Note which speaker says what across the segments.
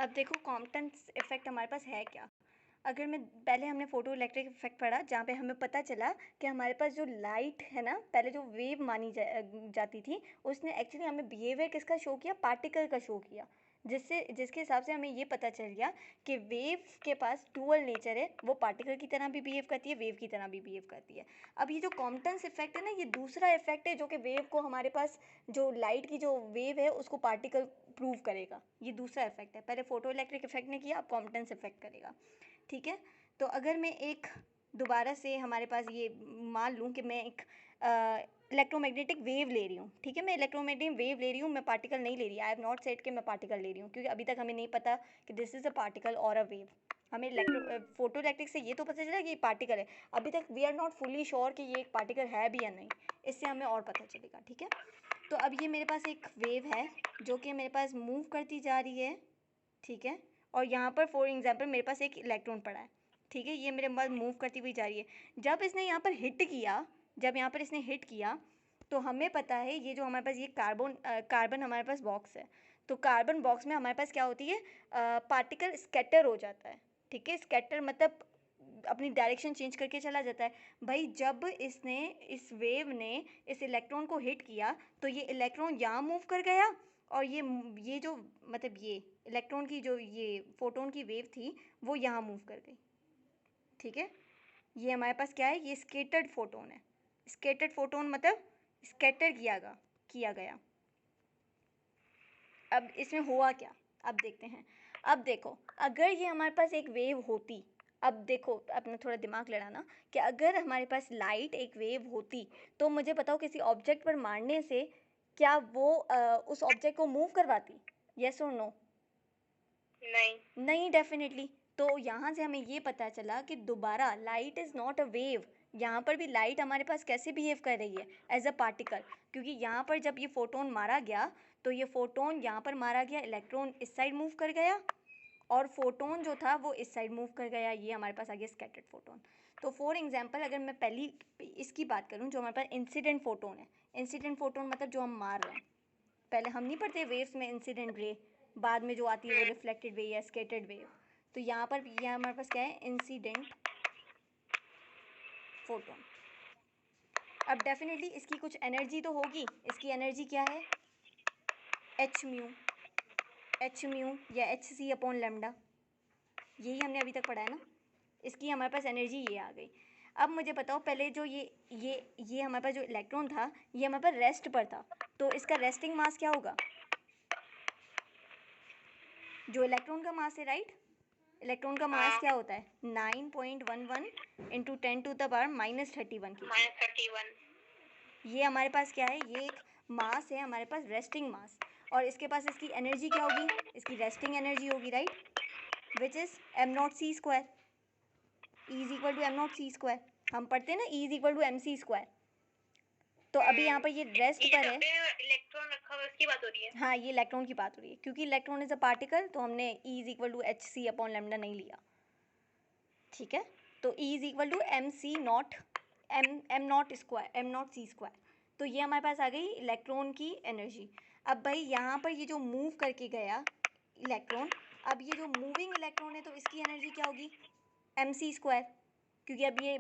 Speaker 1: अब देखो Compton effect हमारे पास है क्या। अगर मैं पहले हमने फोटो इलेक्ट्रिक इफेक्ट पढ़ा जहाँ पे हमें पता चला कि हमारे पास जो लाइट है ना, पहले जो वेव मानी जाती थी, उसने एक्चुअली हमें बिहेवियर किसका शो किया, पार्टिकल का शो किया, जिसके हिसाब से हमें ये पता चल गया कि वेव के पास डुअल नेचर है, वो पार्टिकल की तरह भी बिहेव करती है, वेव की तरह भी बिहेव करती है। अब ये जो कॉम्पटन्स इफेक्ट है ना, ये दूसरा इफेक्ट है जो कि वेव को, हमारे पास जो लाइट की जो वेव है उसको पार्टिकल प्रूव करेगा। ये दूसरा इफेक्ट है, पहले फोटो इलेक्ट्रिक इफेक्ट ने किया, अब कॉम्पटन्स इफेक्ट करेगा। ठीक है, तो अगर मैं एक दोबारा से हमारे पास ये मान लूँ कि मैं एक इलेक्ट्रोमैग्नेटिक वेव ले रही हूँ। ठीक है, मैं इलेक्ट्रोमैग्नेटिक वेव ले रही हूँ, मैं पार्टिकल नहीं ले रही। आई हैव नॉट सेड कि मैं पार्टिकल ले रही हूँ, क्योंकि अभी तक हमें नहीं पता कि दिस इज़ अ पार्टिकल और अ वेव। हमें फोटो इलेक्ट्रिक से ये तो पता चला कि ये पार्टिकल है, अभी तक we are not fully sure कि ये एक पार्टिकल है भी या नहीं। इससे हमें और पता चलेगा। ठीक है, तो अब ये मेरे पास एक वेव है जो कि मेरे पास मूव करती जा रही है। ठीक है, और यहाँ पर फॉर एग्जांपल मेरे पास एक इलेक्ट्रॉन पड़ा है। ठीक है, ये मेरे पास मूव करती हुई जा रही है। जब इसने यहाँ पर हिट किया, जब यहाँ पर इसने हिट किया, तो हमें पता है ये जो हमारे पास ये कार्बन हमारे पास बॉक्स है, तो कार्बन बॉक्स में हमारे पास क्या होती है, पार्टिकल स्कैटर हो जाता है। ठीक है, स्कैटर मतलब अपनी डायरेक्शन चेंज करके चला जाता है। भाई जब इस वेव ने इस इलेक्ट्रॉन को हिट किया, तो ये इलेक्ट्रॉन यहाँ मूव कर गया, और ये जो मतलब ये इलेक्ट्रॉन की जो ये फोटोन की वेव थी वो यहाँ मूव कर गई। ठीक है, ये हमारे पास क्या है, ये स्केटर्ड फोटोन है। स्केटर्ड फोटोन मतलब स्कैटर किया गया। अब इसमें हुआ क्या, अब देखते हैं। अब देखो, अगर ये हमारे पास एक वेव होती, अब देखो अपना थोड़ा दिमाग लड़ाना, कि अगर हमारे पास लाइट एक वेव होती, तो मुझे बताओ किसी ऑब्जेक्ट पर मारने से क्या वो उस ऑब्जेक्ट को मूव करवाती, यस और नो? नहीं, डेफिनेटली। तो यहाँ से हमें ये पता चला कि दोबारा light is not a wave. यहाँ पर भी लाइट हमारे पास कैसे बिहेव कर रही है, एज अ पार्टिकल, क्योंकि यहाँ पर जब ये फोटोन मारा गया, तो ये फोटोन यहाँ पर मारा गया, इलेक्ट्रॉन इस साइड मूव कर गया, और फोटोन जो था वो इस साइड मूव कर गया। ये हमारे पास आ गया स्कैटर्ड फोटोन। तो फॉर एग्जांपल अगर मैं पहली इसकी बात करूँ, जो हमारे पास इंसिडेंट फोटोन है, इंसिडेंट फोटोन मतलब जो हम मार रहे हैं। पहले हम नहीं पढ़ते वेव्स में इंसिडेंट रे, बाद में जो आती है वो रिफ्लेक्टेड वेव या स्कैटर्ड वेव। तो यहाँ पर यहाँ हमारे पास क्या है, इंसिडेंट फोटोन। अब डेफिनेटली इसकी कुछ एनर्जी तो होगी। इसकी एनर्जी क्या है, एच म्यू या एच सी अपॉन लेमडा, यही हमने अभी तक पढ़ा है ना। इसकी हमारे पास एनर्जी ये आ गई। अब मुझे बताओ, पहले जो ये हमारे पास जो इलेक्ट्रॉन था, ये हमारे पास रेस्ट पर था, तो इसका रेस्टिंग मास क्या होगा, जो इलेक्ट्रॉन का मास है, राइट। इलेक्ट्रॉन का मास क्या होता है, 9.11 इंटू 10⁻31 की। ये हमारे पास क्या है, ये एक मास है हमारे पास, रेस्टिंग मास, और इसके पास इसकी एनर्जी क्या होगी, इसकी रेस्टिंग एनर्जी होगी, right, which is m0c²। E is equal to m0c²। हम पढ़ते हैं ना, E is equal to mc²। तो अभी यहाँ पर ये रेस्ट पर है,
Speaker 2: इलेक्ट्रॉन रखा हुआ उसकी बात हो रही है।
Speaker 1: हाँ, ये इलेक्ट्रॉन की बात हो रही है, क्योंकि इलेक्ट्रॉन इज अ पार्टिकल, तो हमने E is equal to H C upon lambda नहीं लिया। ठीक है, तो E is equal to m0c²। तो ये हमारे पास आ गई इलेक्ट्रॉन की एनर्जी। अब भाई यहाँ पर ये जो मूव करके गया इलेक्ट्रॉन, अब ये जो मूविंग इलेक्ट्रॉन है, तो इसकी एनर्जी क्या होगी, mc², क्योंकि अब ये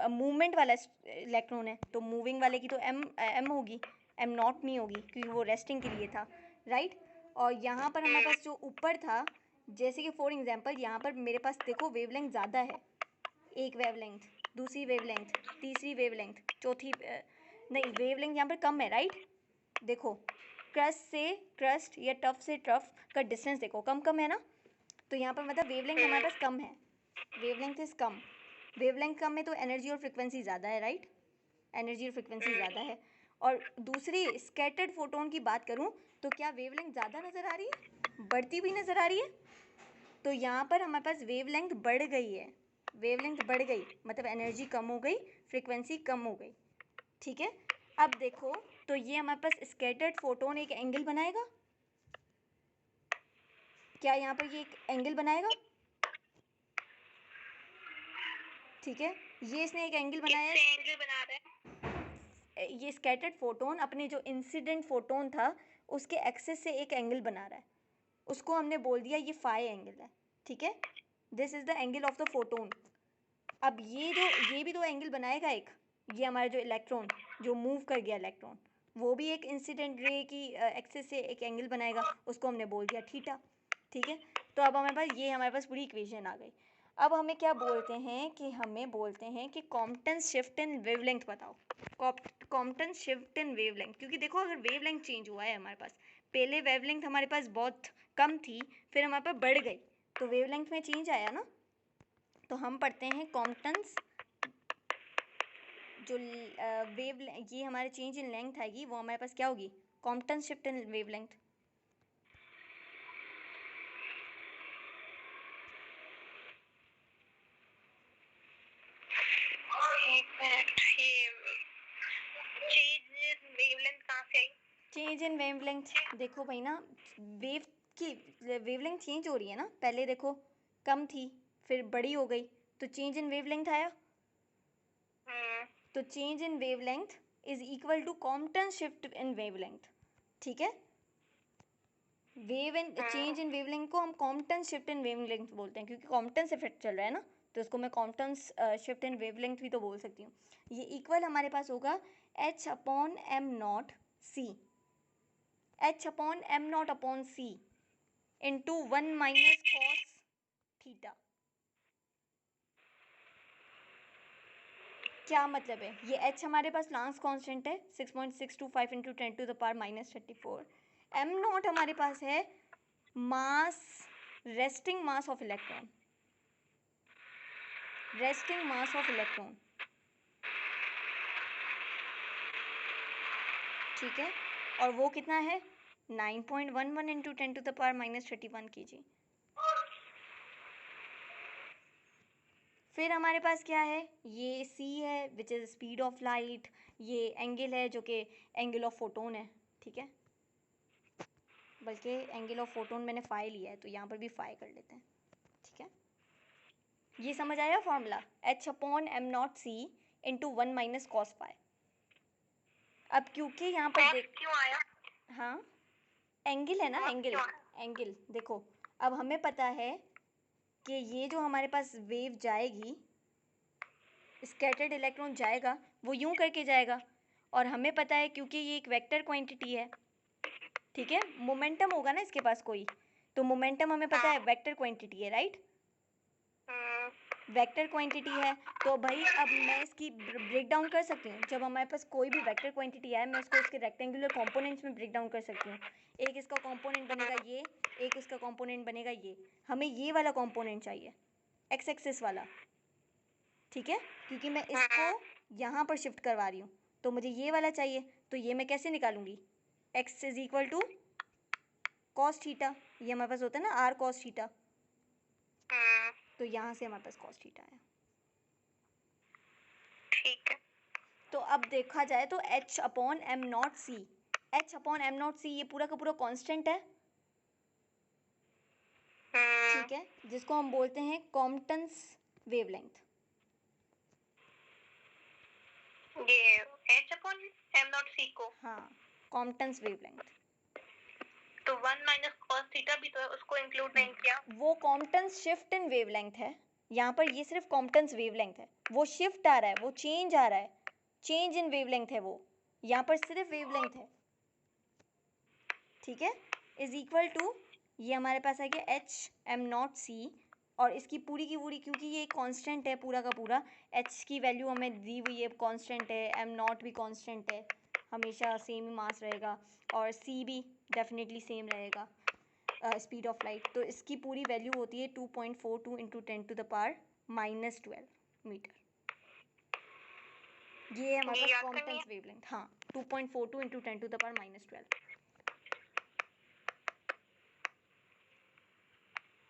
Speaker 1: मूवमेंट वाला इलेक्ट्रॉन है, तो मूविंग वाले की तो m होगी, m0 नहीं होगी, क्योंकि वो रेस्टिंग के लिए था, राइट। और यहाँ पर हमारे पास जो ऊपर था, जैसे कि फॉर एग्जांपल यहाँ पर मेरे पास देखो वेवलेंथ ज़्यादा है, एक वेवलेंथ, दूसरी वेवलेंथ, तीसरी वेवलेंथ, चौथी नहीं, वेवलेंथ यहाँ पर कम है, राइट। देखो क्रस्ट से क्रस्ट या टफ से टफ का डिस्टेंस देखो कम कम है ना, तो यहाँ पर मतलब वेवलेंथ हमारे पास कम है, वेवलेंथ इज कम। वेवलेंथ कम है तो एनर्जी और फ्रिक्वेंसी ज़्यादा है, राइट, एनर्जी और फ्रिक्वेंसी ज़्यादा है। और दूसरी स्कैटर्ड फोटोन की बात करूँ, तो क्या वेवलेंथ ज़्यादा नज़र आ रही है, बढ़ती हुई नज़र आ रही है। तो यहाँ पर हमारे पास वेवलेंथ बढ़ गई है, वेवलेंथ बढ़ गई मतलब एनर्जी कम हो गई, फ्रिक्वेंसी कम हो गई। ठीक है, अब देखो, तो ये हमारे पास स्कैटर्ड फोटोन एक एंगल बनाएगा, क्या यहाँ पर ये एक एंगल बनाएगा, ठीक है, ये इसने एक एंगल बनाया,
Speaker 2: एंगल बना रहा है।
Speaker 1: ये स्कैटर्ड फोटोन अपने जो इंसिडेंट फोटोन था उसके एक्सिस से एक एंगल बना रहा है। उसको हमने बोल दिया ये फाई एंगल है, ठीक है, this is the angle of the photon. अब ये भी तो एंगल बनाएगा एक, ये हमारा जो इलेक्ट्रॉन जो मूव कर गया इलेक्ट्रॉन, वो भी एक इंसिडेंट रे की एक्सिस से एक एंगल बनाएगा, उसको हमने बोल दिया थीटा, ठीक है। तो अब हमारे पास पूरी इक्वेशन आ गई। अब हमें क्या बोलते हैं कि हमें बोलते हैं कि कॉम्पटन शिफ्ट इन वेवलेंथ बताओ, कॉम्पटन शिफ्ट इन वेवलेंथ, क्योंकि देखो अगर वेवलेंथ चेंज हुआ है हमारे पास, पहले वेवलेंथ हमारे पास बहुत कम थी, फिर हमारे पास बढ़ गई, तो वेवलेंथ में चेंज आया ना। तो हम पढ़ते हैं कॉम्पटन्स जो ये हमारे चेंज इन लेंथ आएगी वो हमारे पास क्या होगी, कॉम्पटन शिफ्ट इन वेवलेंथ।
Speaker 2: एक मिनट, ये चेंज वेवलेंथ कहाँ से आई?
Speaker 1: चेंज इन वेवलेंथ, देखो भाई ना, वेव की वेवलेंथ चेंज हो रही है ना, पहले देखो कम थी फिर बड़ी हो गई, तो चेंज इन वेवलेंथ आया। तो change in wavelength is equal to Compton shift in wavelength, ठीक है। चेंज इन वेवलेंथ को हम कॉम्पटन शिफ्ट इन वेवलेंथ बोलते हैं, क्योंकि कॉम्पटन से इफेक्ट चल रहा है ना, तो उसको मैं कॉम्पटन शिफ्ट इन वेवलेंथ भी तो बोल सकती हूँ। ये इक्वल हमारे पास होगा h अपॉन एम नॉट सी, h upon M naught upon c into 1 minus cos theta. क्या मतलब है, ये h हमारे पास लांस कांस्टेंट है 6.625 into 10 to the power minus 34, M naught हमारे पास है mass, resting mass of electron, resting mass of electron, ठीक है, और वो कितना है 9.11 into 10 to the power minus 31 kg। फिर हमारे पास क्या है, ये c है which is speed of light, ये एंगल है जो कि एंगल ऑफ फोटोन है, ठीक है, बल्कि एंगल ऑफ फोटोन मैंने फाई लिया है तो यहाँ पर भी फाई कर लेते हैं, ठीक है। ये समझ आया formula, h upon M naught c into 1 minus cos phi. अब क्योंकि यहाँ पर देख,
Speaker 2: क्यों आया?
Speaker 1: हाँ एंगल है ना, एंगल, एंगल देखो, अब हमें पता है कि ये जो हमारे पास वेव जाएगी, स्कैटर्ड इलेक्ट्रॉन जाएगा, वो यूं करके जाएगा, और हमें पता है क्योंकि ये एक वेक्टर क्वांटिटी है, ठीक है, मोमेंटम होगा ना इसके पास कोई, तो मोमेंटम हमें पता है वेक्टर क्वांटिटी है, राइट, वेक्टर क्वांटिटी है। तो भाई अब मैं इसकी ब्रेक डाउन कर सकती हूँ, जब हमारे पास कोई भी वेक्टर क्वांटिटी है मैं उसको उसके रेक्टेंगुलर कंपोनेंट्स में ब्रेक डाउन कर सकती हूँ। एक इसका कंपोनेंट बनेगा ये, एक इसका कंपोनेंट बनेगा ये, हमें ये वाला कंपोनेंट चाहिए एक्स एक्सिस वाला, ठीक है, क्योंकि मैं इसको यहाँ पर शिफ्ट करवा रही हूँ, तो मुझे ये वाला चाहिए, तो ये मैं कैसे निकालूंगी, x is equal to cos theta, ये हमारे पास होता है ना आर कॉस थीटा, तो यहाँ से हमारे पास कॉस थीटा है,
Speaker 2: ठीक है।
Speaker 1: तो अब देखा जाए तो h अपॉन एम नॉट सी, h upon M naught C ये पूरा का पूरा कांस्टेंट है, ठीक है, जिसको हम बोलते हैं कॉम्पटन्स वेवलेंथ।
Speaker 2: ये h upon m not c को,
Speaker 1: हाँ कॉम्पटन्स वेवलेंथ,
Speaker 2: तो 1 माइनस कॉस थीटा भी तो है, उसको इंक्लूड नहीं किया।
Speaker 1: वो कॉम्पटन्स शिफ्ट इन वेवलेंथ है, यहाँ पर ये सिर्फ कॉम्पटन्स वेवलेंथ है, वो शिफ्ट आ रहा है, वो चेंज आ रहा है, चेंज इन वेवलेंथ है वो, यहाँ पर सिर्फ वेवलेंथ है, ठीक है, इज इक्वल टू ये हमारे पास आ गया h एम नॉट सी, और इसकी पूरी की पूरी, क्योंकि ये कांस्टेंट है पूरा का पूरा, h की वैल्यू हमें दी हुई है कांस्टेंट है, m नॉट भी कांस्टेंट है, हमेशा सेम ही मास रहेगा, और c भी डेफिनेटली सेम रहेगा, स्पीड ऑफ लाइट, तो इसकी पूरी वैल्यू होती है 2.42 into 10 to the power minus 12 metre. ये है हमारे पास कॉम्पटन्स वेवलेंथ, हाँ 2.42 into 10 to the power minus 12,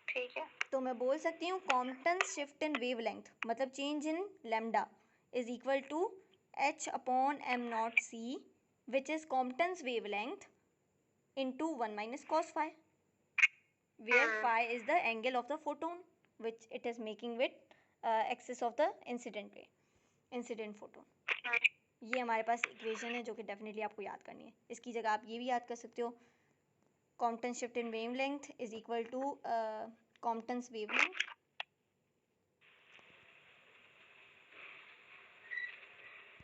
Speaker 2: ठीक है।
Speaker 1: तो मैं बोल सकती हूँ कॉम्पटन्स शिफ्ट इन वेवलेंथ मतलब change in lambda is equal to h upon M naught C which is Compton's wavelength into 1 minus cos phi, where phi is the angle of the photon which it is making with axis of the incident ray, incident photon। ये हमारे पास equation है जो कि definitely आपको याद करनी है, इसकी जगह आप ये भी याद कर सकते हो Compton shift in wavelength is equal to Compton's wavelength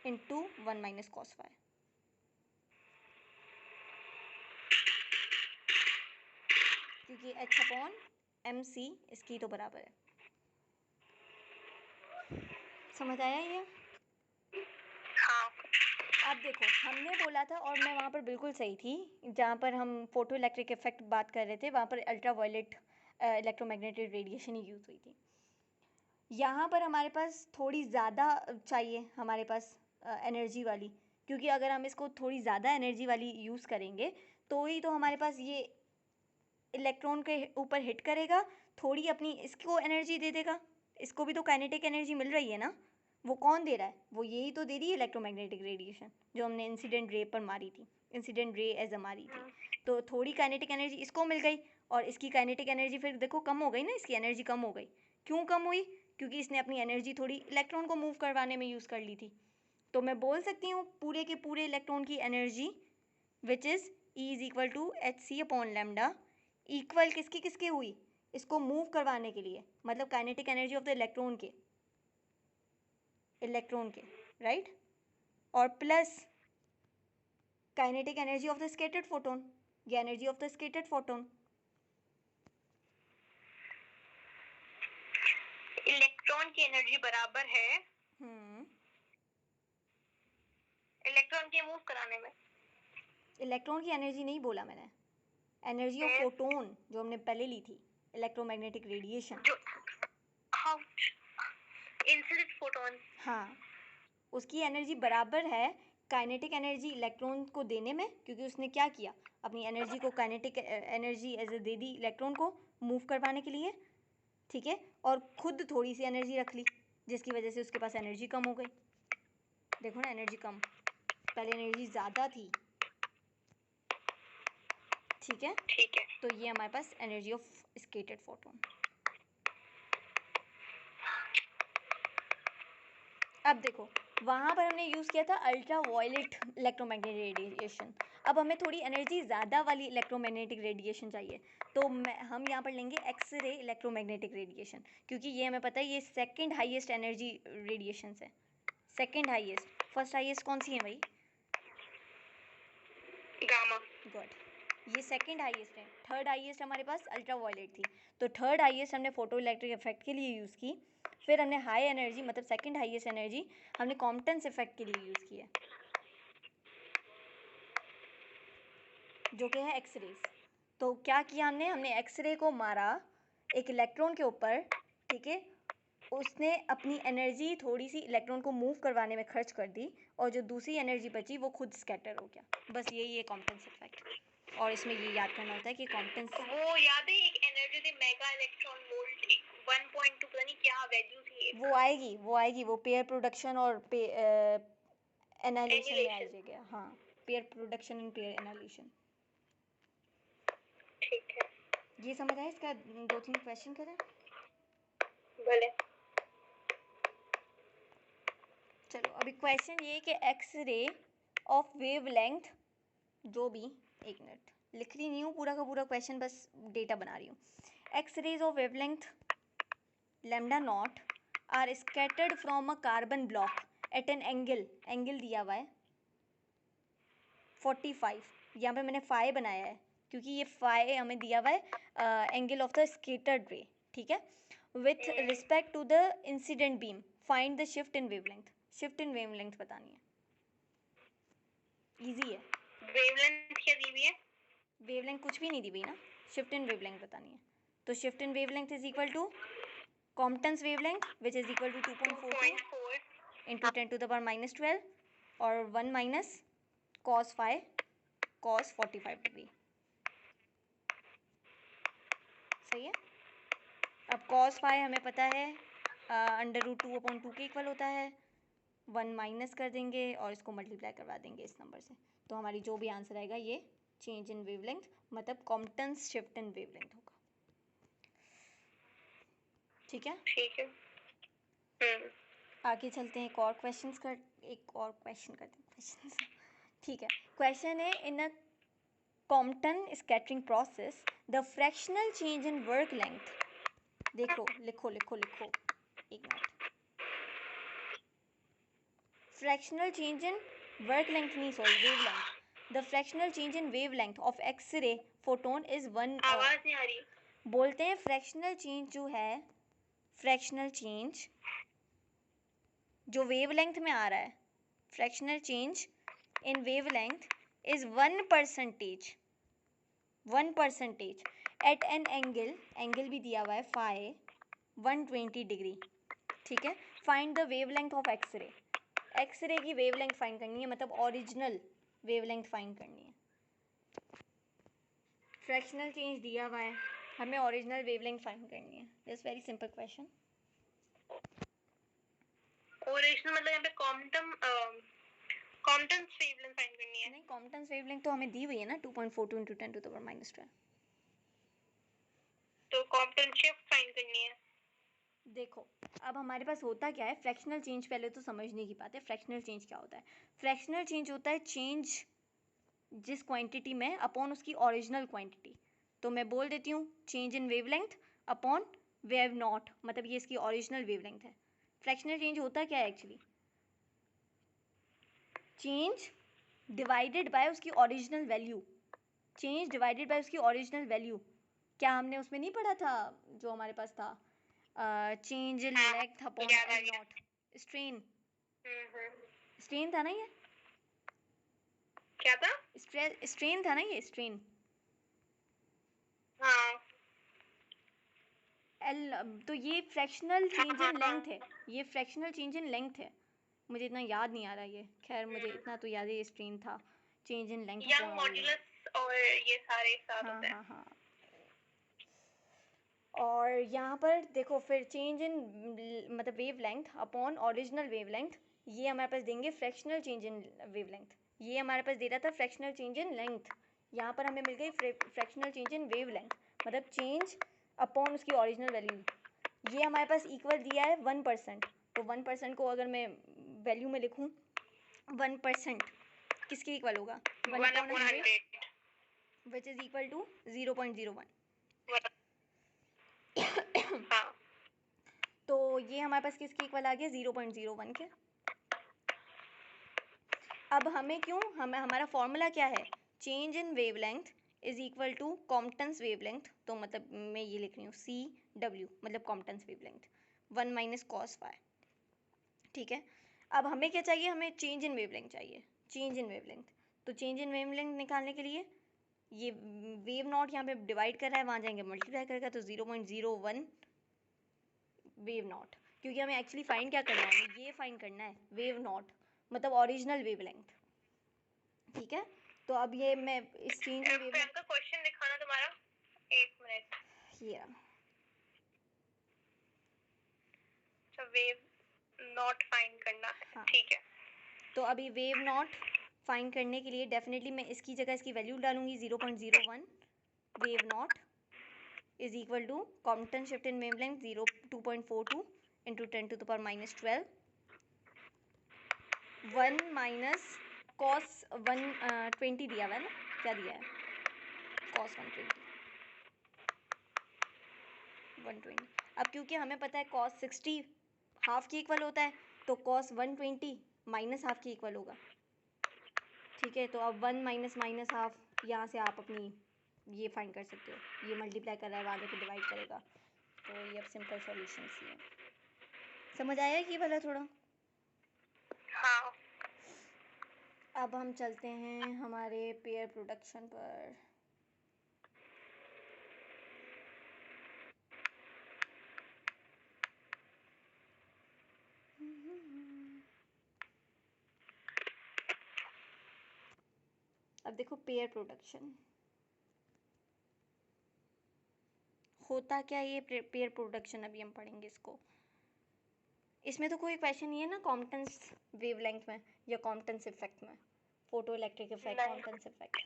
Speaker 1: into 1 minus cos phi. क्योंकि h अपॉन mc इसकी तो बराबर है। समझ आया ये?
Speaker 2: हाँ।
Speaker 1: अब देखो, हमने बोला था, और मैं वहाँ पर बिल्कुल सही थी, जहाँ पर हम फोटो इलेक्ट्रिक इफेक्ट बात कर रहे थे वहाँ पर अल्ट्रा वायलेट इलेक्ट्रोमैग्नेटिक रेडिएशन ही यूज़ हुई थी। यहाँ पर हमारे पास थोड़ी ज़्यादा चाहिए हमारे पास एनर्जी वाली, क्योंकि अगर हम इसको थोड़ी ज़्यादा एनर्जी वाली यूज़ करेंगे तो ही तो हमारे पास ये इलेक्ट्रॉन के ऊपर हिट करेगा, थोड़ी अपनी इसको एनर्जी दे देगा। इसको भी तो काइनेटिक एनर्जी मिल रही है ना। वो कौन दे रहा है? वो यही तो दे रही है इलेक्ट्रोमैग्नेटिक रेडिएशन, जो हमने इंसिडेंट रे पर मारी थी, इंसिडेंट रे एज अ मारी थी। तो थोड़ी काइनेटिक एनर्जी इसको मिल गई, और इसकी काइनेटिक एनर्जी फिर देखो कम हो गई ना, इसकी एनर्जी कम हो गई। क्यों कम हुई? क्योंकि इसने अपनी एनर्जी थोड़ी इलेक्ट्रॉन को मूव करवाने में यूज़ कर ली थी। तो मैं बोल सकती हूँ पूरे के पूरे इलेक्ट्रॉन की energy which is E is equal to H C upon lambda, equal किसकी किसके हुई? इसको मूव करवाने के लिए, मतलब kinetic energy of the electron के राइट, और plus kinetic energy of the scattered photon, या energy of the scattered photon.
Speaker 2: Electron की एनर्जी बराबर है इलेक्ट्रॉन के मूव कराने में।
Speaker 1: इलेक्ट्रॉन की एनर्जी नहीं बोला मैंने, एनर्जी ऑफ फोटोन जो हमने पहले ली थी, इलेक्ट्रोमैग्नेटिक रेडिएशन,
Speaker 2: इंसिडेंट फोटोन,
Speaker 1: हाँ, उसकी एनर्जी बराबर है काइनेटिक एनर्जी इलेक्ट्रॉन को देने में, क्योंकि उसने क्या किया, अपनी एनर्जी को काइनेटिक एनर्जी एज ए दे दी इलेक्ट्रॉन को मूव करवाने के लिए, ठीक है, और खुद थोड़ी सी एनर्जी रख ली, जिसकी वजह से उसके पास एनर्जी कम हो गई। देखो ना, एनर्जी कम, पहले एनर्जी ज़्यादा थी, ठीक है। तो ये हमारे पास एनर्जी ऑफ स्कैटर्ड फोटोन। अब देखो, वहाँ पर हमने यूज़ किया था अल्ट्रा वायलेट इलेक्ट्रोमैग्नेटिक रेडिएशन। अब हमें थोड़ी एनर्जी ज़्यादा वाली इलेक्ट्रोमैग्नेटिक रेडिएशन चाहिए, तो हम यहाँ पर लेंगे एक्स रे इलेक्ट्रोमैग्नेटिक रेडिएशन, क्योंकि ये हमें पता है ये सेकंड हाईएस्ट एनर्जी रेडिएशन है, सेकंड हाईएस्ट। फर्स्ट हाईएस्ट कौन सी है भाई?
Speaker 2: गामा।
Speaker 1: गुड, ये सेकंड हाईएस्ट है। थर्ड हाईएस्ट हमारे पास अल्ट्रा वायलेट थी, तो थर्ड हाईएस्ट हमने फोटो इलेक्ट्रिक इफेक्ट के लिए यूज़ की। फिर हमने हाई एनर्जी, मतलब सेकंड हाईएस्ट एनर्जी हमने कॉम्पटन्स इफेक्ट के लिए यूज़ की है, जो कि है एक्सरेज। तो क्या किया हमने एक्सरे को मारा एक इलेक्ट्रॉन के ऊपर, ठीक है, उसने अपनी एनर्जी थोड़ी सी इलेक्ट्रॉन को मूव करवाने में खर्च कर दी, और जो दूसरी एनर्जी बची वो खुद स्कैटर हो गया। बस यही है कॉम्पटन्स इफेक्ट। और इसमें ये याद करना होता है कि कॉम्पटन्स,
Speaker 2: वो याद है एक एनर्जी थी मेगा इलेक्ट्रॉन वोल्ट 1.2 पता नहीं क्या वैल्यू थी,
Speaker 1: वो आएगी वो पेयर प्रोडक्शन और एनालिसिस में आ जाएगा। हाँ, pair production and pair analysis.
Speaker 2: ठीक है,
Speaker 1: ये समझ आया? इसका 2-3 क्वेश्चन करें?
Speaker 2: भले।
Speaker 1: चलो, अभी क्वेश्चन ये कि X ray of wave length, जो भी, एक मिनट, लिख रही नहीं हूँ पूरा का पूरा क्वेश्चन, बस डेटा बना रही हूँ। X rays of wavelength lambda naught are scattered from a carbon block at an angle दिया हुआ है 45। यहाँ पे मैंने फाई बनाया है क्योंकि ये फाई हमें दिया हुआ है angle of the scattered ray, ठीक है, with respect to the incident beam. Find the shift in wavelength. Shift in wavelength बतानी है, इजी है।
Speaker 2: वेवलेंथ क्या दी हुई है?
Speaker 1: वेवलेंथ कुछ भी नहीं दी हुई ना, शिफ्ट इन वेवलेंथ बतानी है। तो shift in wavelength is equal to Compton's wavelength which is equal to 2.42 into 10 to the power -12 और 1 minus cos phi cos 45 degree. सही है। अब cos phi हमें पता है √2/2 के इक्वल होता है। 1 माइनस कर देंगे और इसको मल्टीप्लाई करवा देंगे इस नंबर से, तो हमारी जो भी आंसर आएगा ये चेंज इन वेवलेंथ, मतलब कॉम्पटन्स शिफ्ट इन वेवलेंथ होगा। ठीक है,
Speaker 2: ठीक है।
Speaker 1: आगे चलते हैं, एक और क्वेश्चन करते हैं क्वेश्चन। ठीक है, क्वेश्चन है in a Compton scattering process, the fractional change in work length, देखो लिखो लिखो लिखो, एक minute, fractional change in work length नहीं, sorry, wavelength, the fractional change in wavelength of X ray photon is one,
Speaker 2: आवाज नहीं आ रही।
Speaker 1: बोलते हैं फ्रैक्शनल चेंज जो है, फ्रैक्शनल चेंज जो वेव लेंथ में आ रहा है, fractional change in wavelength is 1%, 1% at an angle, angle भी दिया हुआ है फाई 120 डिग्री, ठीक है। Find the wavelength of x ray, x ray की वेव लेंथ फाइंड करनी है, मतलब ओरिजिनल वेव लेंथ फाइंड करनी है। फ्रैक्शनल चेंज दिया हुआ है, हमें ओरिजिनल वेव लेंथ फाइंड करनी है। This very simple question.
Speaker 2: Original मतलब यहाँ पे कॉम्पटन्स वेवलेंथ फाइंड करनी है।
Speaker 1: नहीं, कॉम्पटन्स वेवलेंथ तो हमें दी हुई है ना, 2.42 × 10⁻²।
Speaker 2: तो कॉम्पटन शिफ्ट फाइंड करनी है।
Speaker 1: देखो अब हमारे पास होता क्या है, फ्रैक्शनल चेंज पहले तो समझने की बात है। फ्रैक्शनल चेंज क्या होता है? फ्रैक्शनल चेंज होता है चेंज जिस क्वांटिटी में अपॉन उसकी ओरिजिनल क्वांटिटी। तो मैं बोल देती हूँ change in wavelength upon wave not, मतलब ये इसकी ओरिजिनल वेवलेंथ है। फ्रैक्शनल चेंज होता क्या है एक्चुअली? चेंज डिवाइडेड बाय उसकी original value, change divided by उसकी ओरिजिनल वैल्यू। क्या हमने उसमें नहीं पढ़ा था जो हमारे पास था, change in length upon L not, strain, strain था ना ये?
Speaker 2: क्या था?
Speaker 1: स्ट्रेन था ना ये, स्ट्रेन।
Speaker 2: हाँ।
Speaker 1: एल, तो ये फ्रैक्शनल चेंज इन लेंथ है, ये फ्रैक्शनल चेंज इन लेंथ है। मुझे इतना याद नहीं आ रहा ये, खैर मुझे इतना तो याद है ये स्ट्रेन था, change in length
Speaker 2: young modulus और ये सारे साथ
Speaker 1: हाँ
Speaker 2: होते हैं।
Speaker 1: हाँ हाँ। और यहाँ पर देखो फिर चेंज इन मतलब wave length upon original wave length, ये हमारे पास देंगे fractional change in wave length. ये हमारे पास दे रहा था फ्रैक्शनल चेंज इन लेंथ, यहाँ पर हमें मिल गई fractional change in wave length, मतलब चेंज अपॉन उसकी ओरिजिनल वैल्यू। ये हमारे पास इक्वल दिया है 1%, तो 1% को अगर मैं वैल्यू में लिखूँ, 1% किसके इक्वल होगा? 1/100 विच इज इक्वल टू 0.01।
Speaker 2: हाँ।
Speaker 1: तो ये हमारे पास किसके इक्वल आ गया? 0.01 के। अब हमें क्यों, हमारा फॉर्मूला क्या है? Change in wavelength is equal to Compton's wavelength, तो मतलब मैं ये लिख रही हूँ CW, मतलब Compton's wavelength 1 minus cos Y, ठीक है। अब हमें क्या चाहिए? हमें चेंज इन वेवलेंथ चाहिए, चेंज इन वेवलेंथ। तो चेंज इन वेवलेंथ निकालने के लिए ये वेव नॉट यहाँ पे डिवाइड कर रहा है, वहाँ जाएंगे मल्टीप्लाई करेगा, तो 0.01 वेव नॉट, क्योंकि हमें एक्चुअली फाइंड क्या करना है? हमें ये फाइंड करना है वेव नॉट, मतलब ओरिजिनल वेवलेंथ, ठीक है। तो अब ये मैं इस चेंज इन वेवलेंथ
Speaker 2: का क्वेश्चन दिखाना तुम्हारा, एक मिनट।
Speaker 1: ये
Speaker 2: वेव नॉट फाइंड करना है,
Speaker 1: हाँ।
Speaker 2: ठीक है।
Speaker 1: तो अभी वेव नॉट फाइंड करने के लिए डेफिनेटली मैं इसकी जगह इसकी वैल्यू डालूंगी 0.01 wave naught is equal to Compton shift in wavelength 2.42 into 10⁻12 1 minus cos 120 दिया हुआ है ना, क्या दिया है? कॉस 120। अब क्योंकि हमें पता है कॉस 60 हाफ के इक्वल होता है, तो कॉस 120 माइनस हाफ के इक्वल होगा, ठीक है। तो अब 1 माइनस माइनस हाफ, यहाँ से आप अपनी ये फाइंड कर सकते हो, ये मल्टीप्लाई कर रहा है, वहाँ जाके डिवाइड करेगा, तो ये अब सिंपल सॉल्यूशन ही है। समझ आया कि भला थोड़ा?
Speaker 2: हाँ।
Speaker 1: अब हम चलते हैं हमारे पेयर प्रोडक्शन पर। अब देखो पेयर प्रोडक्शन होता क्या, ये पेयर प्रोडक्शन अभी हम पढ़ेंगे इसको। इसमें तो कोई क्वेश्चन नहीं है ना कॉम्पटन्स वेवलेंथ में या कॉम्पटन्स इफेक्ट में, फोटो इलेक्ट्रिक इफेक्ट, कॉम्पटन्स इफेक्ट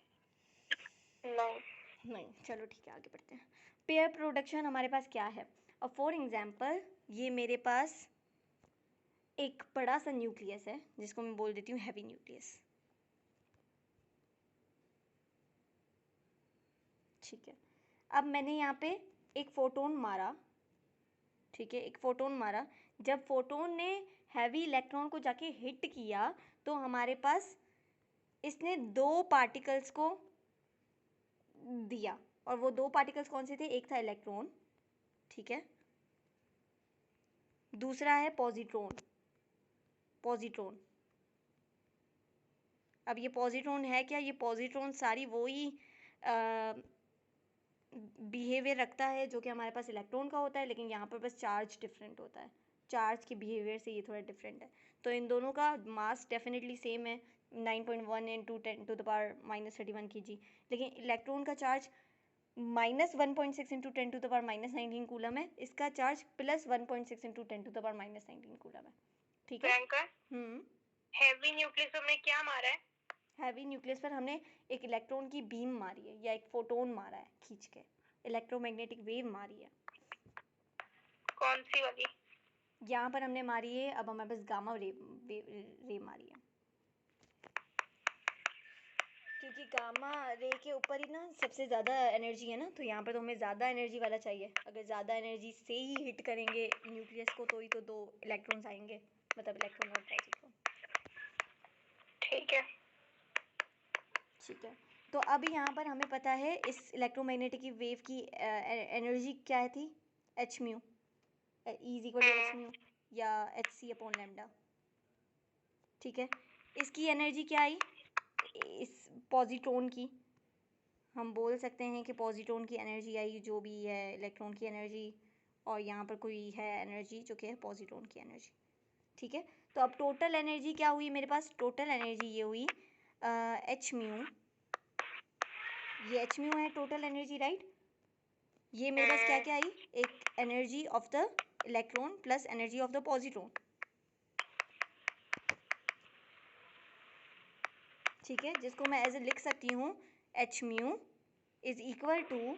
Speaker 1: नहीं। चलो ठीक है, आगे बढ़ते हैं। पेयर प्रोडक्शन हमारे पास क्या है? अब फॉर एग्जांपल ये मेरे पास एक बड़ा सा न्यूक्लियस है जिसको मैं बोल देती हूँ हैवी न्यूक्लियस, ठीक है, अब मैंने यहाँ पे एक फोटोन मारा, ठीक है, एक फोटोन मारा। जब फोटोन ने हैवी इलेक्ट्रॉन को जाके हिट किया तो हमारे पास इसने दो पार्टिकल्स को दिया, और वो दो पार्टिकल्स कौन से थे? एक था इलेक्ट्रॉन, ठीक है, दूसरा है पॉजिट्रॉन। पॉजिट्रॉन, अब ये पॉजिट्रॉन है क्या? ये पॉजिट्रॉन सारी वो ही बिहेवियर रखता है जो कि हमारे पास इलेक्ट्रॉन का होता है, लेकिन यहाँ पर बस चार्ज डिफरेंट होता है। चार्ज के बिहेवियर से ये थोड़ा डिफरेंट है। तो इन दोनों का मास डेफिनेटली सेम है, 9.1 इंटू 10⁻³ kg, लेकिन इलेक्ट्रॉन का चार्ज -1.6 इंटू 10⁻19 कूलम है, इसका चार्ज +1.6 इंटू 10⁻19 कूलम है, ठीक है।
Speaker 2: हैवी न्यूक्लियस में क्या मारा है?
Speaker 1: हैवी न्यूक्लियस पर हमने एक इलेक्ट्रॉन की बीम मारी है, या एक फोटोन मारा है खींच के, इलेक्ट्रोमैग्नेटिक वेव मारी है।
Speaker 2: कौन सी वाली?
Speaker 1: यहाँ पर हमने मारी है, अब हमारे पास गामा रे मारी है, क्योंकि गामा रे के ऊपर ही ना सबसे ज़्यादा एनर्जी है ना, तो यहाँ पर तो हमें ज़्यादा एनर्जी वाला चाहिए। अगर ज़्यादा एनर्जी से ही हिट करेंगे न्यूक्लियस को तो ही तो दो इलेक्ट्रॉन्स आएंगे, मतलब इलेक्ट्रॉन और पॉजिट्रॉन,
Speaker 2: ठीक है।
Speaker 1: ठीक है। तो अब यहाँ पर हमें पता है इस इलेक्ट्रोमैग्नेटिक वेव की एनर्जी क्या थी? एच म्यू, E=h म्यू या hc/λ, ठीक है। इसकी एनर्जी क्या आई? इस पॉजिट्रॉन की, हम बोल सकते हैं कि पॉजिट्रॉन की एनर्जी आई जो भी है इलेक्ट्रॉन की एनर्जी, और यहाँ पर कोई है एनर्जी जो कि है पॉजिट्रॉन की एनर्जी, ठीक है। तो अब टोटल एनर्जी क्या हुई मेरे पास? टोटल एनर्जी ये हुई एच म्यू, ये एच म्यू है टोटल एनर्जी, राइट। ये मेरे पास क्या क्या आई? एक energy of the electron plus energy of the positron, ठीक है, जिसको मैं एज ए लिख सकती हूँ h mu is equal to,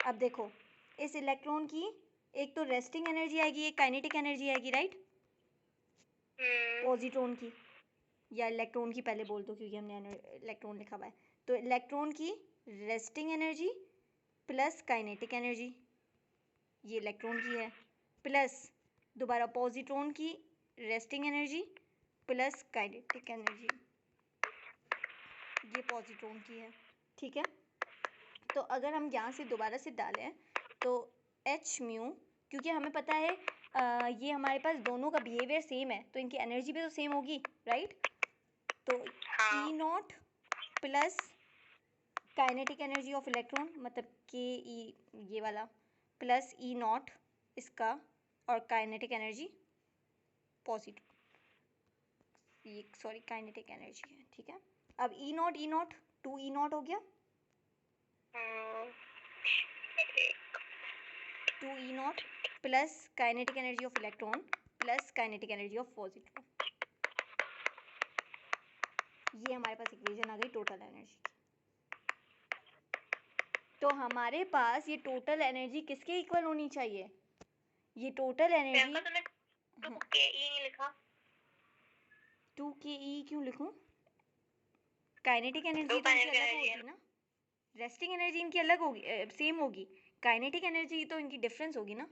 Speaker 1: अब देखो इस इलेक्ट्रॉन की एक तो रेस्टिंग एनर्जी आएगी, एक काइनेटिक एनर्जी आएगी, राइट, पॉजिट्रॉन की, या इलेक्ट्रॉन की पहले बोल दो क्योंकि हमने इलेक्ट्रॉन लिखा हुआ है। तो इलेक्ट्रॉन की resting energy plus kinetic energy, ये इलेक्ट्रॉन की है, प्लस दोबारा पॉजिट्रॉन की resting energy plus kinetic energy, ये पॉजिट्रॉन की है, ठीक है। तो अगर हम यहाँ से दोबारा से डालें तो एच म्यू, क्योंकि हमें पता है ये हमारे पास दोनों का बिहेवियर सेम है तो इनकी एनर्जी भी तो सेम होगी, राइट। तो E naught plus kinetic energy of electron, मतलब के ई ये वाला, प्लस ई नॉट इसका, और काइनेटिक एनर्जी पॉजिटिव, ये सॉरी काइनेटिक एनर्जी है, ठीक है। अब ई नॉट 2 ई नॉट हो गया, 2 E naught plus kinetic energy of electron plus kinetic energy of positron, ये हमारे पास इक्वेशन आ गई टोटल एनर्जी की। तो हमारे पास ये टोटल एनर्जी किसके इक्वल होनी चाहिए? ये टोटल एनर्जी,
Speaker 2: तो के ई नहीं लिखा,
Speaker 1: 2 के ई क्यों लिखूं? काइनेटिक एनर्जी तो इनकी अलग होगी ना, रेस्टिंग एनर्जी इनकी अलग होगी, सेम होगी, काइनेटिक एनर्जी तो इनकी डिफरेंस होगी ना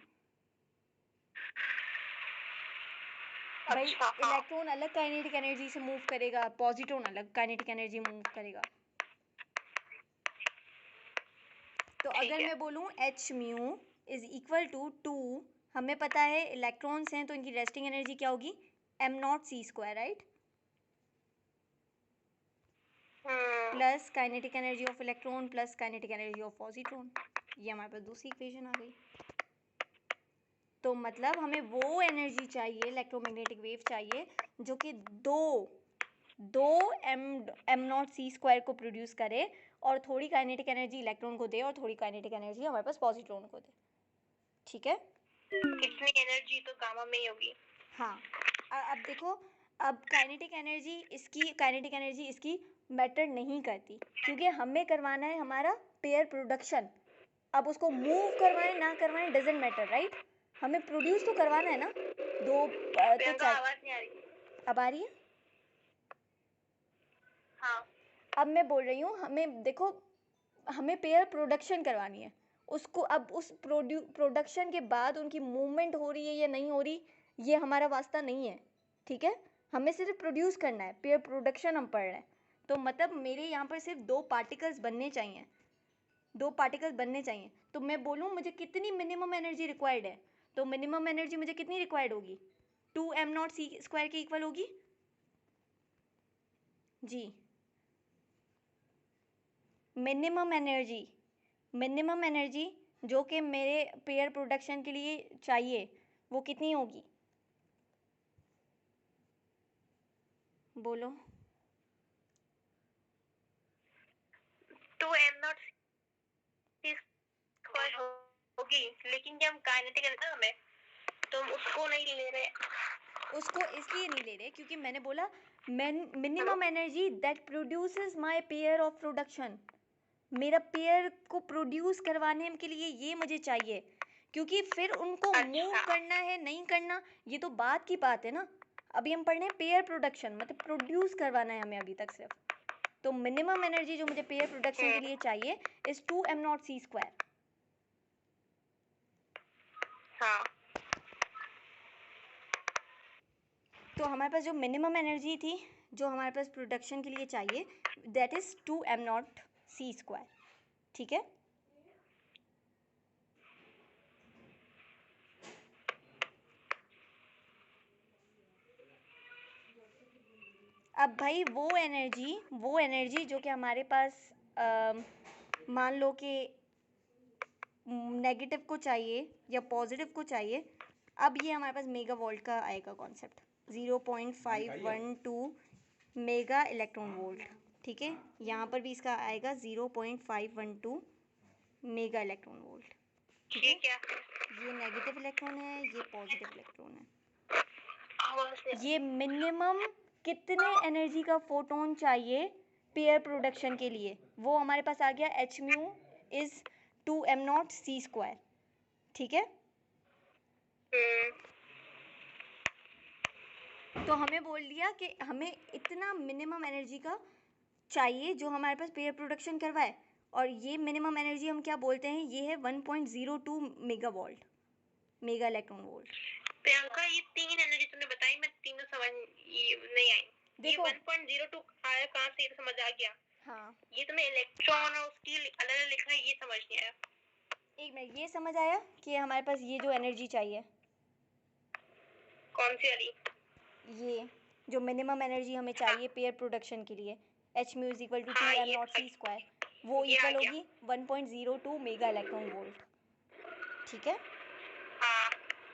Speaker 1: भाई। इलेक्ट्रॉन अलग काइनेटिक एनर्जी से मूव करेगा, पॉजिट्रॉन अलग काइनेटिक एनर्जी मूव करेगा। तो अगर मैं बोलूँ h mu is equal to 2, हमें पता है इलेक्ट्रॉन्स हैं तो इनकी रेस्टिंग एनर्जी क्या होगी? m0c², right, plus kinetic energy of electron plus kinetic energy of positron, ये हमारे पास दूसरी इक्वेशन आ गई। तो मतलब हमें वो एनर्जी चाहिए, इलेक्ट्रोमैग्नेटिक वेव चाहिए जो कि दो m0c² को प्रोड्यूस करे और थोड़ी काइनेटिक एनर्जी इलेक्ट्रॉन को दे और थोड़ी काइनेटिक एनर्जी हमारे पास पॉजिट्रॉन को दे, ठीक है।
Speaker 2: इतनी एनर्जी तो गामा में ही होगी।
Speaker 1: हाँ, अब देखो, अब काइनेटिक एनर्जी इसकी मैटर नहीं करती, क्योंकि हमें करवाना है हमारा पेयर प्रोडक्शन। अब उसको मूव करवाए ना करवाए डजंट मैटर, राइट, हमें प्रोड्यूस तो करवाना है ना। दो तो
Speaker 2: आवाज नहीं आ रही,
Speaker 1: अब आ रही है?
Speaker 2: हाँ।
Speaker 1: अब मैं बोल रही हूँ, हमें देखो हमें पेयर प्रोडक्शन करवानी है उसको। अब उस प्रोडक्शन के बाद उनकी मूवमेंट हो रही है या नहीं हो रही, ये हमारा वास्ता नहीं है, ठीक है। हमें सिर्फ प्रोड्यूस करना है, पेयर प्रोडक्शन हम पढ़ रहे हैं। तो मतलब मेरे यहाँ पर सिर्फ 2 पार्टिकल्स बनने चाहिए, 2 पार्टिकल्स बनने चाहिए। तो मैं बोलूँ मुझे कितनी मिनिमम एनर्जी रिक्वायर्ड है, तो मिनिमम एनर्जी मुझे कितनी रिक्वायर्ड होगी, 2m0c² के इक्वल होगी जी। मिनिमम एनर्जी जो कि मेरे पेयर प्रोडक्शन के लिए चाहिए वो कितनी होगी, बोलो।
Speaker 2: 2m0c² होगी, लेकिन जब हम काइनेटिक है ना हमें, तो हम उसको नहीं ले रहे,
Speaker 1: उसको इसलिए नहीं ले रहे क्योंकि मैंने बोला minimum energy that produces my pair of production. मेरा पेयर को प्रोड्यूस करवाने के लिए ये मुझे चाहिए, क्योंकि फिर उनको मूव करना है नहीं करना ये तो बात की बात है ना। अभी हम पढ़ रहे हैं पेयर प्रोडक्शन, मतलब प्रोड्यूस करवाना है हमें अभी तक सिर्फ। तो मिनिमम एनर्जी जो मुझे पेयर प्रोडक्शन के लिए चाहिए इज 2m0c²।
Speaker 2: हाँ।
Speaker 1: तो हमारे पास जो मिनिमम एनर्जी थी जो हमारे पास प्रोडक्शन के लिए चाहिए दैट इज 2m0c², ठीक है। अब भाई वो एनर्जी जो कि हमारे पास मान लो कि नेगेटिव को चाहिए या पॉजिटिव को चाहिए। अब ये हमारे पास मेगा वोल्ट का आएगा कॉन्सेप्ट, 0.512 मेगा इलेक्ट्रॉन वोल्ट, ठीक है। यहाँ पर भी इसका आएगा 0.512 मेगा इलेक्ट्रॉन वोल्ट, ठीक है। ये नेगेटिव इलेक्ट्रॉन है, ये पॉजिटिव इलेक्ट्रॉन है। ये मिनिमम कितने एनर्जी का फोटोन चाहिए पेयर प्रोडक्शन के लिए, वो हमारे पास आ गया h म्यू इज 2m0c², ठीक है। तो हमें बोल दिया कि हमें इतना मिनिमम एनर्जी का चाहिए जो हमारे पास पेयर प्रोडक्शन करवाए, और ये मिनिमम एनर्जी हम क्या बोलते हैं, ये है 1.02 megavolt, mega electron volt.
Speaker 2: Priyanka ये 3 एनर्जी तुमने बताई, मैं तीनों समझ नहीं आई। देखो, ये 1.02 आया कहाँ से, समझ आ गया।
Speaker 1: हाँ,
Speaker 2: ये तुम्हें इलेक्ट्रॉन और उसकी अलग-अलग लिखा है, ये समझ नहीं आया।
Speaker 1: एक मिनट, ये समझ आया कि हमारे पास ये जो एनर्जी चाहिए,
Speaker 2: कौन सी वाली,
Speaker 1: ये जो मिनिमम एनर्जी हमें चाहिए पेयर प्रोडक्शन के लिए, h mu is equal to 2m0c², वो इक्वल होगी 1.02 मेगा इलेक्ट्रॉन वोल्ट, ठीक है।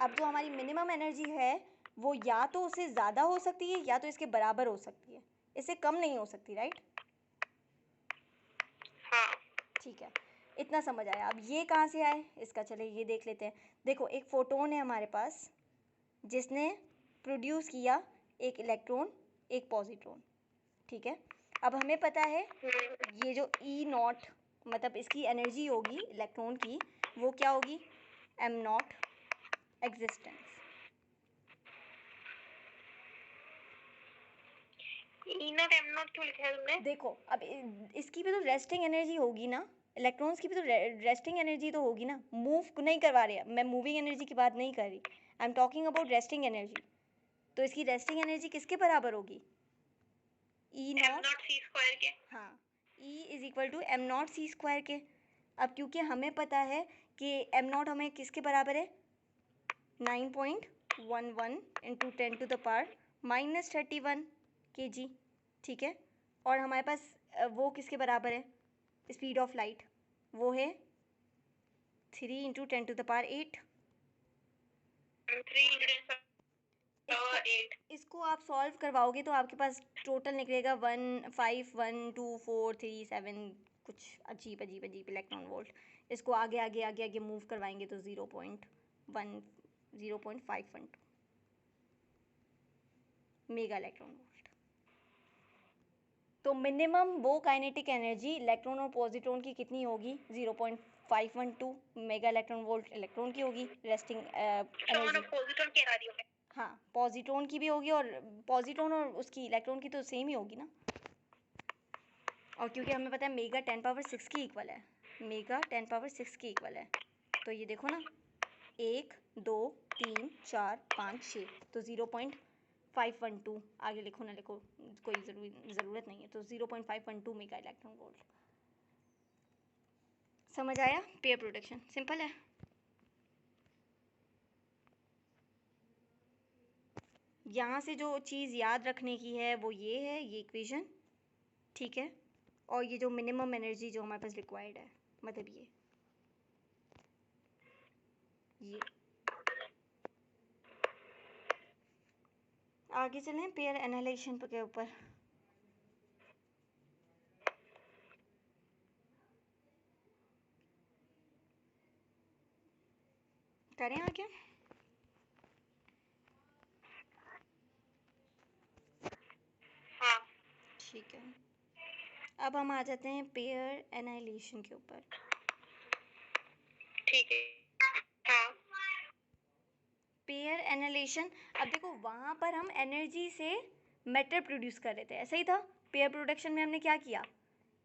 Speaker 1: अब जो हमारी मिनिमम एनर्जी है वो या तो उससे ज़्यादा हो सकती है या तो इसके बराबर हो सकती है, इससे कम नहीं हो सकती, राइट।
Speaker 2: हाँ,
Speaker 1: ठीक है, इतना समझ आया। अब ये कहाँ से आए इसका चले ये देख लेते हैं। देखो, एक फोटोन है हमारे पास जिसने प्रोड्यूस किया एक इलेक्ट्रॉन एक पॉजिट्रॉन, ठीक है। अब हमें पता है ये जो E0 मतलब इसकी एनर्जी होगी इलेक्ट्रॉन की, वो क्या होगी, m0 एग्जिस्टेंस।
Speaker 2: E0 m0 क्यों लिखा है तुमने?
Speaker 1: देखो, अब इसकी भी तो रेस्टिंग एनर्जी होगी ना, इलेक्ट्रॉन्स की भी तो रेस्टिंग एनर्जी तो होगी ना, मूव नहीं करवा रहे, मैं मूविंग एनर्जी की बात नहीं कर रही, I am talking about resting energy. तो इसकी रेस्टिंग एनर्जी किसके बराबर होगी, E0
Speaker 2: m0c² के।
Speaker 1: हाँ, E is equal to m0c² के। अब क्योंकि हमें पता है कि m0 हमें किसके बराबर है, 9.11 इंटू 10⁻⁻31 kg, ठीक है। और हमारे पास वो किसके बराबर है, स्पीड ऑफ लाइट, वो है 3 इंटू 10⁸। इसको आप सॉल्व करवाओगे तो आपके पास टोटल निकलेगा 1512437 कुछ अजीब अजीब अजीब इलेक्ट्रॉन वोल्ट। इसको आगे आगे आगे आगे मूव करवाएंगे तो 0.512 मेगा इलेक्ट्रॉन वोल्ट। तो मिनिमम वो काइनेटिक एनर्जी इलेक्ट्रॉन और पॉजिट्रॉन की कितनी होगी, 0.512 मेगा इलेक्ट्रॉन वोल्ट इलेक्ट्रॉन की होगी रेस्टिंग एनर्जी। हाँ, पॉजिट्रॉन की भी होगी, और पॉजिट्रॉन और उसकी इलेक्ट्रॉन की तो सेम ही होगी ना, और क्योंकि हमें पता है मेगा 10 पावर 6 की इक्वल है, मेगा 10 पावर 6 की इक्वल है, तो ये देखो ना 1 2 3 4 5 6, तो 0.512, आगे लिखो ना लिखो कोई ज़रूरत नहीं है, तो 0.512 मेगा इलेक्ट्रॉन वोल्ट। समझ आया? पेयर प्रोडक्शन सिंपल है। यहाँ से जो चीज़ याद रखने की है वो ये है, ये इक्वेशन, ठीक है, और ये जो मिनिमम एनर्जी जो हमारे पास रिक्वायर्ड है, मतलब ये आगे चलें पेयर एनालाइजेशन के ऊपर। करें आगे?
Speaker 2: हाँ
Speaker 1: ठीक है, अब हम आ जाते हैं पेयर एनालाइजेशन के ऊपर।
Speaker 2: ठीक है। हाँ
Speaker 1: पेयर एनालाइजेशन, अब देखो वहाँ पर हम एनर्जी से मैटर प्रोड्यूस कर रहे थे, ऐसा ही था। पेयर प्रोडक्शन में हमने क्या किया,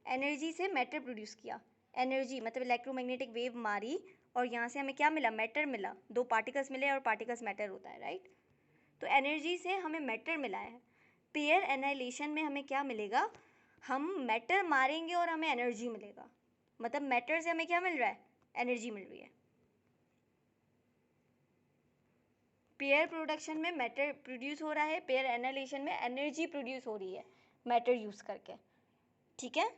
Speaker 1: एनर्जी से मैटर प्रोड्यूस किया। एनर्जी मतलब इलेक्ट्रोमैग्नेटिक वेव मारी और यहाँ से हमें क्या मिला, मैटर मिला, दो पार्टिकल्स मिले और पार्टिकल्स मैटर होता है, राइट। तो एनर्जी से हमें मैटर मिला है। पेयर एनालाइजेशन में हमें क्या मिलेगा, हम मैटर मारेंगे और हमें एनर्जी मिलेगा, मतलब मैटर से हमें क्या मिल रहा है, एनर्जी मिल रही है। पेयर प्रोडक्शन में मैटर प्रोड्यूस हो रहा है, पेयर एनालाइजेशन में एनर्जी प्रोड्यूस हो रही है मैटर यूज़ करके, ठीक है।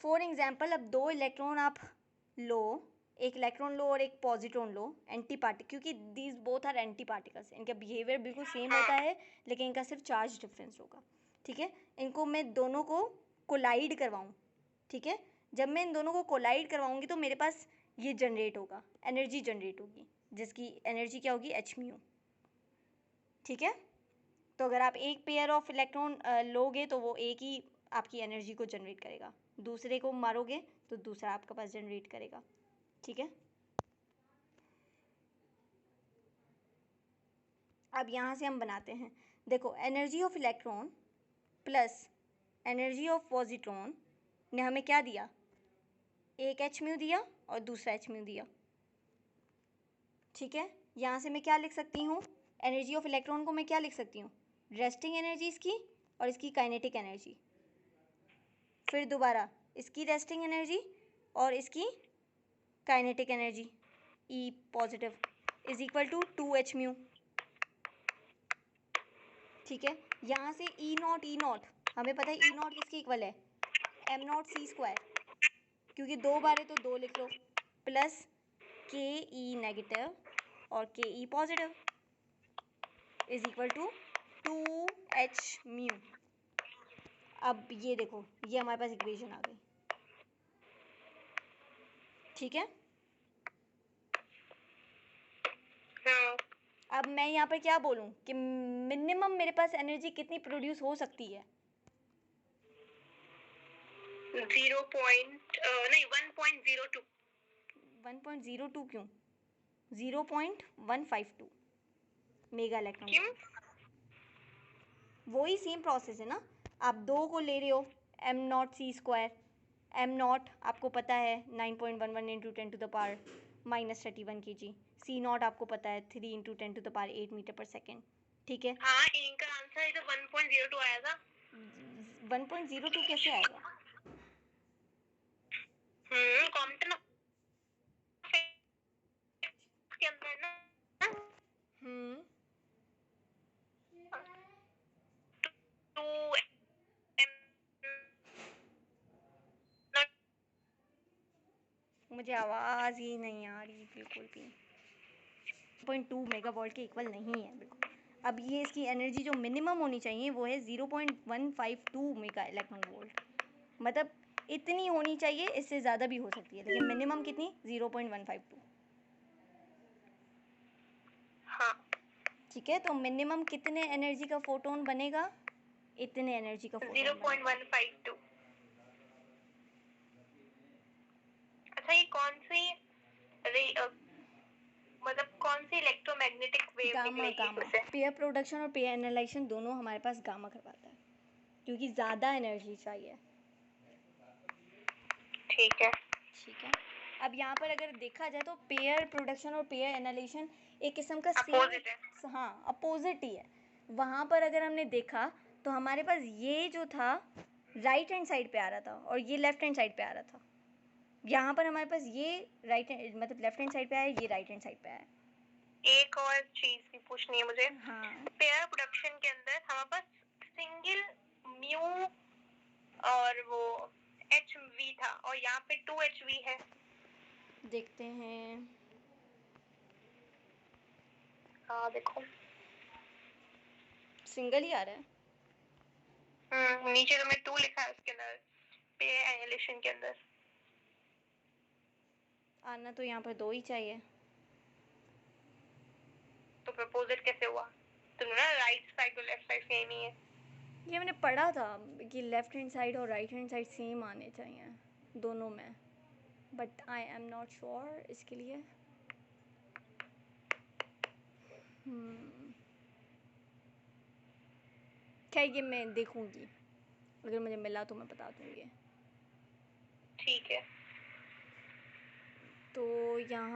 Speaker 1: फॉर एग्जांपल अब दो इलेक्ट्रॉन आप लो, एक इलेक्ट्रॉन लो और एक पॉजिट्रॉन लो, एंटी पार्टिकल, क्योंकि these both are anti particles, इनका बिहेवियर बिल्कुल सेम होता है लेकिन इनका सिर्फ चार्ज डिफरेंस होगा, ठीक है। इनको मैं दोनों को कोलाइड करवाऊँ, ठीक है, जब मैं इन दोनों को कोलाइड करवाऊँगी तो मेरे पास ये जनरेट होगा, एनर्जी जनरेट होगी, जिसकी एनर्जी क्या होगी, एच म्यू, ठीक है। तो अगर आप एक पेयर ऑफ इलेक्ट्रॉन लोगे तो वो एक ही आपकी एनर्जी को जनरेट करेगा, दूसरे को मारोगे तो दूसरा आपके पास जनरेट करेगा, ठीक है। अब यहाँ से हम बनाते हैं, देखो energy of electron plus energy of positron ने हमें क्या दिया, एक एच म्यू दिया और दूसरा एच म्यू दिया, ठीक है। यहाँ से मैं क्या लिख सकती हूँ, एनर्जी ऑफ इलेक्ट्रॉन को मैं क्या लिख सकती हूँ, रेस्टिंग एनर्जी इसकी और इसकी काइनेटिक एनर्जी, फिर दोबारा इसकी रेस्टिंग एनर्जी और इसकी kinetic energy, E positive is equal to 2 H mu, ठीक है। यहाँ से ई नॉट हमें पता है ई नॉट किसकी इक्वल है, एम नॉट सी स्क्वायर, क्योंकि दो बार है तो दो लिख लो, प्लस के ई नेगेटिव और K E positive is equal to 2 H mu. अब ये देखो ये हमारे पास इक्वेशन आ गई, ठीक है।
Speaker 2: हाँ
Speaker 1: अब मैं यहाँ पर क्या बोलूँ कि मिनिमम मेरे पास एनर्जी कितनी प्रोड्यूस हो सकती है,
Speaker 2: 1.02
Speaker 1: 1.02 क्यों, 0.152 मेगा इलेक्ट्रॉन
Speaker 2: क्यों?
Speaker 1: वही सेम प्रोसेस है ना, आप दो को ले रहे हो, m naught c square, m naught आपको पता है 9.11 into 10 to the power -31 kg, c naught आपको पता है 3 into 10 to the power 8 metre पर सेकेंड, ठीक है।
Speaker 2: हाँ इनका आंसर है तो 1.02 आया था।
Speaker 1: 1.02 कैसे आएगा,
Speaker 2: कॉम्पटन के अंदर ना टू
Speaker 1: मुझे आवाज़ ही नहीं आ रही बिल्कुल भी, 0.2 मेगावाट के इक्वल नहीं है बिल्कुल। अब ये इसकी एनर्जी जो मिनिमम होनी चाहिए वो है 0.152 मेगा इलेक्ट्रॉन वोल्ट, मतलब इतनी होनी चाहिए, इससे ज़्यादा भी हो सकती है लेकिन मिनिमम कितनी, 0.152,
Speaker 2: हाँ
Speaker 1: ठीक है। तो मिनिमम कितने एनर्जी का फोटोन बनेगा, इतने एनर्जी का फोटोन
Speaker 2: 0.152। अच्छा ये कौन सी मतलब कौन सी इलेक्ट्रोमैग्नेटिक वेव
Speaker 1: गामा,
Speaker 2: निकलेगी
Speaker 1: गामा
Speaker 2: उससे?
Speaker 1: पेयर प्रोडक्शन और पेयर एनालाइजेशन दोनों हमारे पास गामा करवाता है, क्योंकि ज़्यादा एनर्जी चाहिए।
Speaker 2: ठीक है।
Speaker 1: ठीक है, अब यहाँ पर अगर देखा जाए तो पेयर प्रोडक्शन और पेयर एनालिसिस एक किस्म का
Speaker 2: अपोजिट है।
Speaker 1: सेम, हाँ अपोजिट ही है। वहाँ पर अगर हमने देखा तो हमारे पास ये जो था राइट हैंड साइड पे आ रहा था और ये लेफ्ट हैंड साइड पे आ रहा था। यहाँ पर हमारे पास ये राइट मतलब लेफ्ट हैंड साइड पे आया, ये राइट हैंड साइड पे आया।
Speaker 2: एक और चीज भी पूछनी है मुझे।
Speaker 1: हाँ,
Speaker 2: पेयर प्रोडक्शन के अंदर हमारे पास सिंगल म्यू और वो HV था और यहाँ पे 2HV है।
Speaker 1: देखते हैं।
Speaker 2: हाँ देखो,
Speaker 1: सिंगल ही आ रहा है।
Speaker 2: नीचे तो मैं 2 लिखा है उसके अंदर, पेयर एनालिसिस के अंदर।
Speaker 1: आना तो यहाँ पर 2 ही चाहिए।
Speaker 2: तो प्रपोजल कैसे हुआ? तुमने ना राइट साइड और लेफ्ट साइड सेम ही है।
Speaker 1: ये मैंने पढ़ा था कि लेफ्ट हैंड साइड और राइट हैंड साइड सेम आने चाहिए दोनों में, but I am not sure इसके लिए। खैर ये मैं देखूंगी, अगर मुझे मिला तो मैं बता दूंगी।
Speaker 2: ठीक है।
Speaker 1: तो यहाँ